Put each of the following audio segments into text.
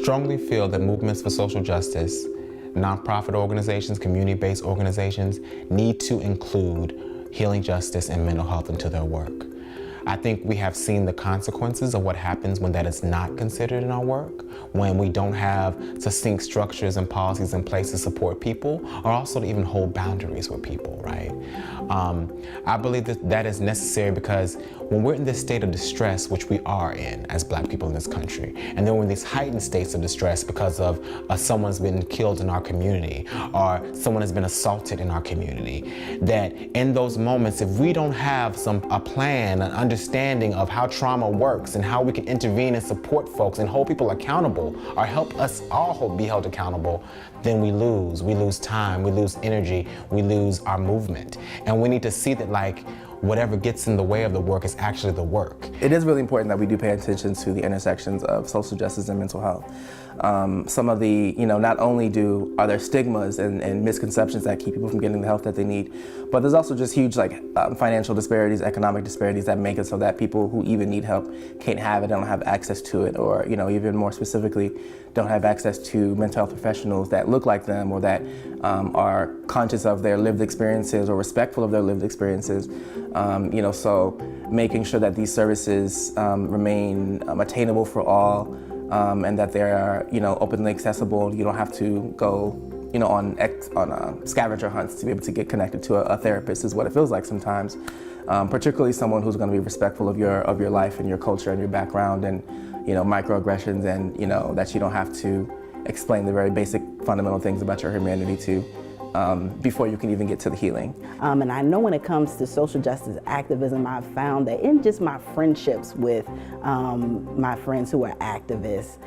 strongly feel that movements for social justice, nonprofit organizations, community-based organizations need to include healing justice and mental health into their work. I think we have seen the consequences of what happens when that is not considered in our work, when we don't have succinct structures and policies in place to support people, or also to even hold boundaries with people, right? I believe that is necessary because when we're in this state of distress, which we are in as Black people in this country, and then we're in these heightened states of distress because of someone's been killed in our community, or someone has been assaulted in our community, that in those moments, if we don't have a plan, an understanding of how trauma works and how we can intervene and support folks and hold people accountable, or help us all be held accountable, then we lose. We lose time, we lose energy, we lose our movement. And we need to see that, like, whatever gets in the way of the work is actually the work. It is really important that we do pay attention to the intersections of social justice and mental health. Some of the, not only are there stigmas and misconceptions that keep people from getting the help that they need, but there's also just huge financial disparities, economic disparities that make it so that people who even need help can't have it, don't have access to it, or even more specifically, don't have access to mental health professionals that look like them or that are conscious of their lived experiences or respectful of their lived experiences. So making sure that these services remain attainable for all, and that they are, openly accessible. You don't have to go, on scavenger hunts to be able to get connected to a therapist, is what it feels like sometimes. Particularly someone who's going to be respectful of your life and your culture and your background, and microaggressions, and that you don't have to explain the very basic fundamental things about your humanity to. Before you can even get to the healing. And I know when it comes to social justice activism, I've found that in just my friendships with my friends who are activists,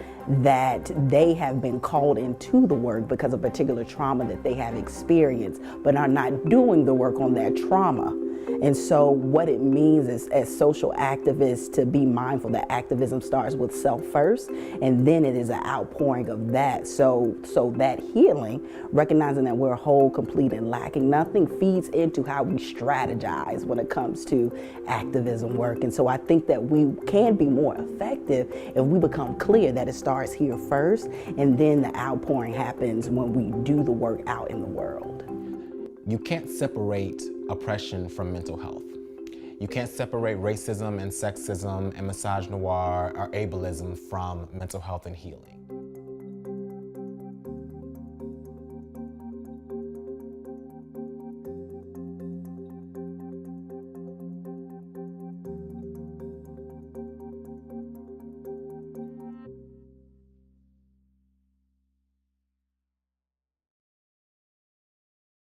that they have been called into the work because of particular trauma that they have experienced, but are not doing the work on that trauma. And so what it means is, as social activists, to be mindful that activism starts with self first, and then it is an outpouring of that. So that healing, recognizing that we're whole, complete, and lacking nothing, feeds into how we strategize when it comes to activism work. And so I think that we can be more effective if we become clear that it starts here first, and then the outpouring happens when we do the work out in the world. You can't separate oppression from mental health. You can't separate racism and sexism and misogynoir or ableism from mental health and healing.